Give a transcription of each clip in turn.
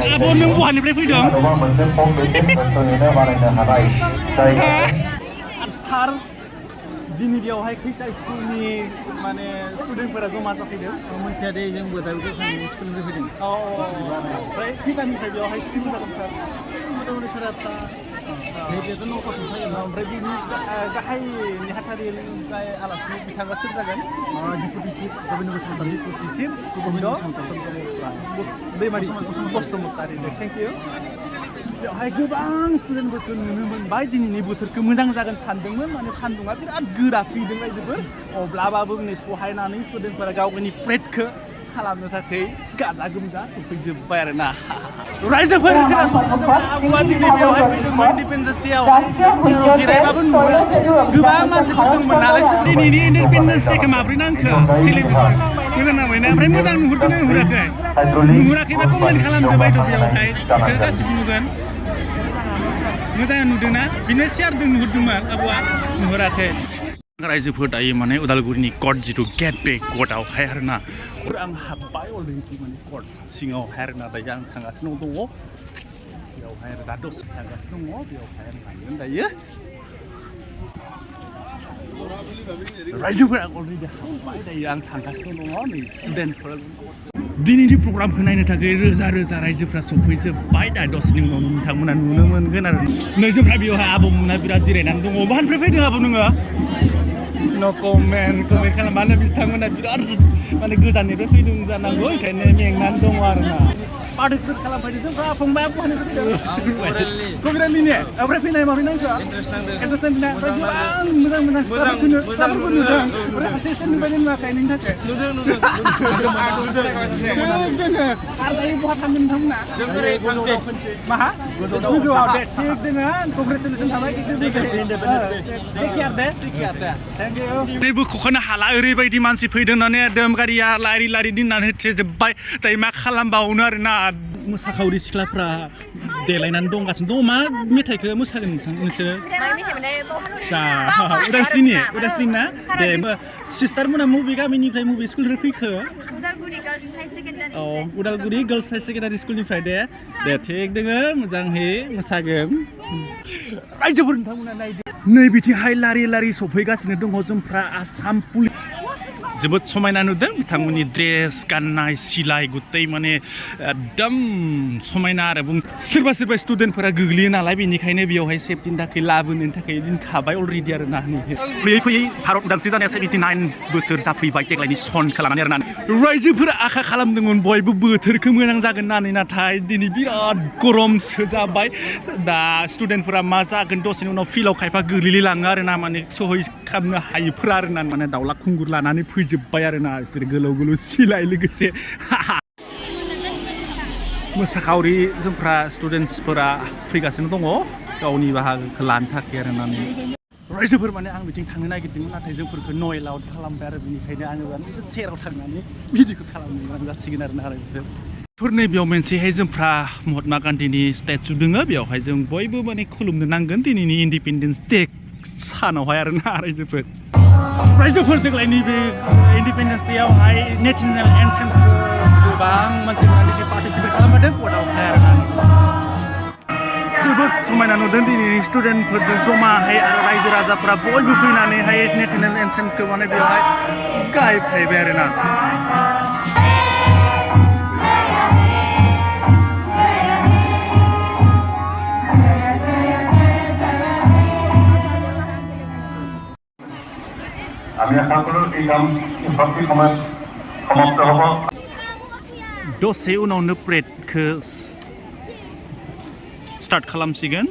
आब' नों बहानिफ्राय फैदों सार दिनै बेयावहाय खैथा स्कुलनि माने स्टुडेन्टफोरा जमा जाफैदों मोनथिया दे जोंबो दा बेखौ स्कुलनिफ्राय फैदों ओमफ्राय खैथानिफ्राय बेयावहाय सुरु जागोन सार मथा सारा बेथ' न'खरसो जागोन ओमफ्राय बिनि गाहाय नेहाथारिनिफ्राय आलासि बिथाङा सोर जागोन deputy chief Gobinda Basumatary deputy chief Gobinda Daimary Basumatary thank you बेवहाय गोबां स्टुडेन्टफोरखौ नुनो मोनबाय दिनैनि बोथोरखौ मोजां जागोन सानदोंमोन माने सान्दुङा बिराद गोरा फैदों बायदिबो अब्लाबाबो नै सहायनानै स्टुडेन्टफोरा गावनि प्रेडखौ खालामनो थाखाय गाजा गोमजा सफैजोब्बाय आरो ना रायजोफोर आबौआ दिनै बेवहाय फैदोंमोन इन्डिपेन्डेन्स डेआव जिरायबाबो नुवा गोबां मानसिफोर दंमोन नालाय दिनैनि इन्डिपेन्डेन्स डेखौ माब्रै नांखो टेलिभिजन मोजां नांबायना ओमफ्राय मोजां नुहुरदोंना नुहुराखै नुहुराखैबा कमेन्ट खालामदो बायद' बेवहाय बेखौ गासिबो नुगोन मोजां नुदोंना बिनो शेयारजों नुहुरदोंमोन आबौआ नुहुराखै रायजोफोर दायो माने उदालगुरिनि कर्ट जिथु गेटवे कर्टआवहाय आरो ना आं हाब्बाय अलरेडि माने कर्ट सिङावहाय आरो ना दायो आं थांगासिनो दङ बेयावहाय आरो दा दसे थांगासिनो दङ बेयावहाय आं लांगोन दायो रायजोफोरा अलरेडि हाब्बाय दायो आं थांगासिनो दङ नै स्टुडेन्टफोरा दिनैनि प्रग्रामखौ नायनो थाखाय रोजा रोजा रायजोफ्रा सफैजोब्बाय दा दसेनि उनाव नोंथांमोना नुनो मोनगोन आरो नैजोफ्रा बेवहाय आबौमोना बिराद जिरायनानै दङ बहानिफ्राय फैदों आबौ नोङो न' कमेन्ट खालाम मानो बिथांमोना बिराद माने गोजाननिफ्राय फैदों जानांगौ ओंखायनो मेंनानै दङ आरो ना पार्टिसिपेट खालामफैदों जोंफ्रा फंबाया बहानिफ्राय फैदों कबिरालिनि ओमफ्राय फैनाय माबोरै नांखो इन्टारेस्ट नांदोंना ओमफ्राय गोबां मोजां स्टाफफोरखौ नुदों ओमफ्राय सासे एसे नुबाय नुवाखै नोंनि थाखाय नुदों आरो दायो बहा थांगोन नोंथांमोना माहा गोजौआव दे थिग दोङो कंग्रेचुलेसन थाबाय नैबो खख'नो हाला ओरैबायदि मानसि फैदों होननानै एकदम गारिया लारि लारि दोननानै होथेजोब्बाय दायो मा खालामबावनो आरोना मोसाखावरि सिख्लाफ्रा देलायनानै दंगासिनो दङ मा मेथाइखौ मोसागोन नोंसोर जा उदांस्रिनि ना दे सिस्टार मोना बबे गामिनिफ्राय बबे स्कुलनिफ्राय फैखो उदालगुरि गार्लस हाई सेकेन्डारि स्कुलनिफ्राय दे थिग दोङो मोजाङै मोसागोन रायजोफोर नोंथांमोना नायदो नै बिथिंहाय लारि लारि सफैगासिनो दङ जोंफ्रा आसाम पुलिस जोबोद समायना नुदों बिथांमोननि ड्रेस गाननाय सिलाय गुतै माने एकदम समायना आरो सोरबा सोरबा स्टुडेन्टफोरा गोग्लैयो नालाय बेनिखायनो बेयावहाय सेफटिनि थाखाय लाबोनो थाखाय दोनखाबाय अलरेडि आरो ना फैयै फैयै भारत उदांस्रि जानाया 79 बोसोर जाफैबाय देग्लायनि सनखौ लानानै आरो ना रायजोफोरा आखा खालामदोंमोन बयबो बोथोरखौ मोजां जागोन होननानै नाथाय दिनै बिराद गरमसो जाबाय दा स्टुडेन्टफोरा मा जागोन दसेनि उनाव फिल्डआव खायफा गोग्लैलाङो आरो ना माने सहै खालामनो हायैफोरा आरो ना माने दाउला खुंगुर लानानै फैजोब्बाय आरो ना बिसोर गोलाव गोलाव सिलाय लोगोसे मोसाखावरि जोंफ्रा स्टुडेन्टसफोरा फैगासिनो दङ गावनि बाहागोखौ लानो थाखाय आरो ना रायजोफोर माने आं बिथिं थांनो नागिरदोंमोन नाथाय जोंफोरखौ नयेल आउट खालामबाय आरो बेनिखायनो आङो एसे सेराव थांनानै भिडिअखौ खालामनो गोनां जासिगोन आरो ना रायजोफोर नैबेयाव मोनसेहाय जोंफ्रा महात्मा गान्धीनि स्टेचु दोङो बेवहाय जों बयबो माने खुलुमनो नांगोन दिनैनि इन्डिपेन्डेन्स डे सानावहाय आरो ना रायजोफोर देग्लाय नैबे इन्डिपेन्डेन्स डेआवहाय नेशनेल एन्थेमखौ गोबां मानसिफोरा पार्टिसिपेट खालामदों कर्टआवहाय आरो ना जोबोद समायना नुदों दिनैनि स्टुडेन्टफोरजों जमाहाय आरो रायजो राजाफ्रा बयबो फैनानैहाय नेशनेल एन्थेमखौ माने बेवहाय गायफैबाय आरो ना আমি আশা কৰোঁ এই কাম পৰৱৰ্তী সময়ত সমাপ্ত হ'ব दसे उनावनो प्रेडखौ स्टार्ट खालामसिगोन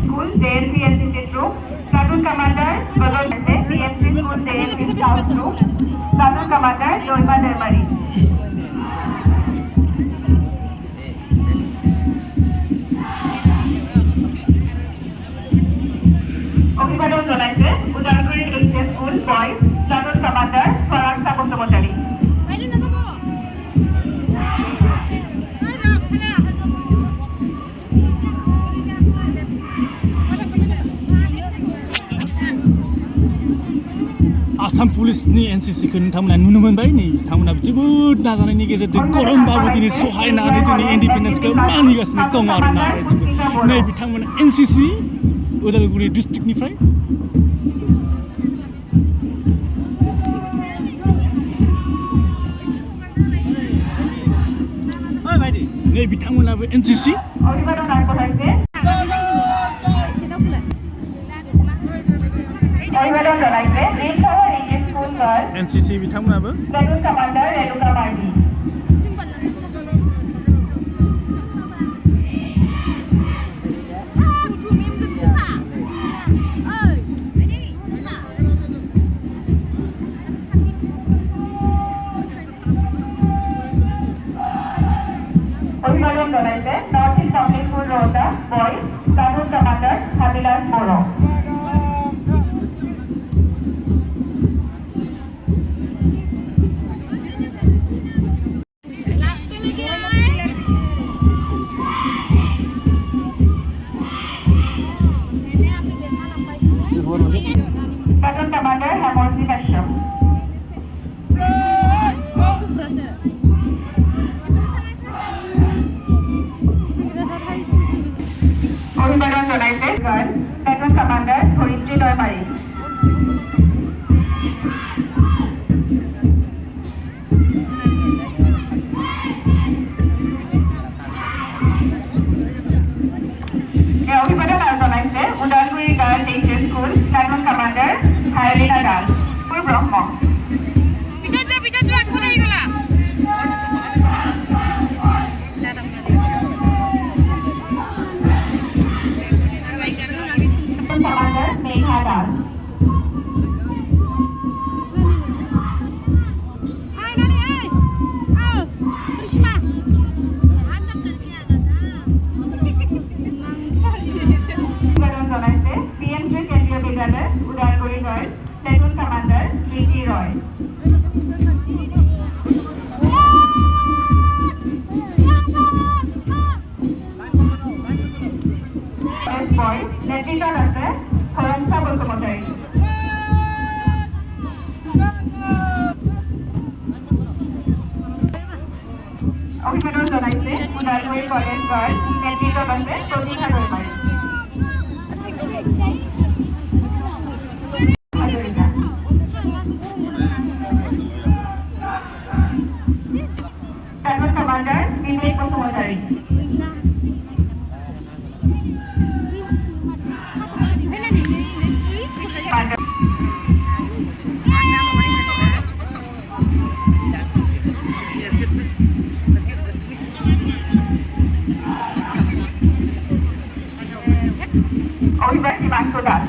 school JLP NCC group platoon commander बगल से PMC school JLP south group platoon commander Joima Deomari অভিবাদন জনাইছে Udalguri HS school boys platoon commander Swrangsha Basumatary Assam Assam पुलिसनि NCC-खौ नोंथांमोना नुनो मोनबाय नै बिथांमोना जोबोद नाजानायनि गेजेरजों गरमबाबो दिनै सहायनानै जोंनि इन्डिपेन्डेन्सखौ मानिगासिनो दङ आरोना नै बिथांमोना NCC उदालगुरि डिस्ट्रिक्टनिफ्राय नै बिथांमोनाबो NCC অভিবাদন আগবঢ়াইছে অভিবাদন জনাইছে Nilsagar English school girls NCC बिथांमोनाबो প্লাটুন কামাণ্ডাৰ ৰেণুকা মাৰ্ডি অভিবাদন জনাইছে north east public school Rowta boys platoon commander Habilas Boro platoon commander হেমৰ্ষি Kashyap অভিবাদন জনাইছে গাৰ্লছ প্লাটুন কামাণ্ডাৰ ধৰিত্ৰী দৈমাৰী অভিবাদন জনাইছে Udalguri girls HS school platoon commander Haylina Das Brahma Commander Megha Das. জনাইছে PMC Kendriya Vidyalaya Udalguri girls platoon commander Priti Roy boys নেতৃত্বত আছে হৰমচা বসুমতাৰী অভিবাদন জনাইছে ওদালগুৰি কলেজ গাৰ্লছ নেতৃত্বত আছে প্ৰতিভা দৈমাৰী প্লাটুন কামাণ্ডাৰ বিবেক বসুমতাৰী অভিবাদন হিমাংশু দাস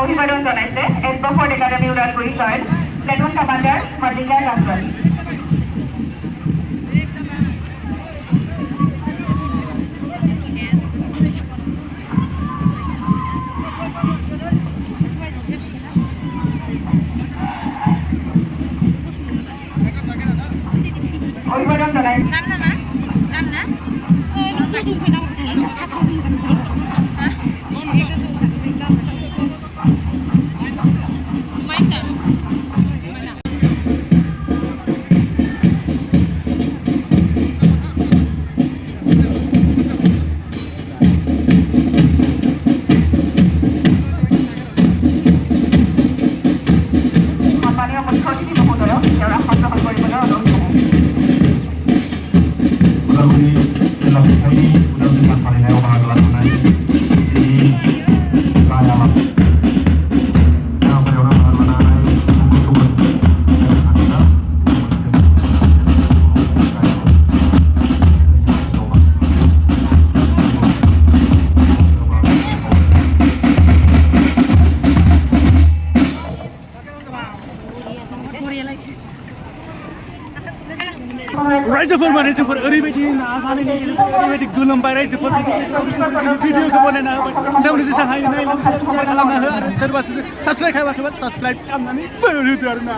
অভিবাদন জনাইছে Ashford academy Udalguri girls platoon commander Mallika Kachwal অভিবাদন জনাইছে Udagury, Udagury, Udagury, Udagury, रायजोफोर माने जोंफोर ओरैबायदि नाजानायनि गेजेरजों ओरैबायदि गोलोमबाय रायजोफोर भिडिअखौ बनायना होबाय नोंथांमोननि जेसेबां हायो नायनानै शेयार खालामना हो आरो सोरबा साबस्क्राइब खालामाखैबा साबस्क्राइब खालामनानै बोर होदो आरो ना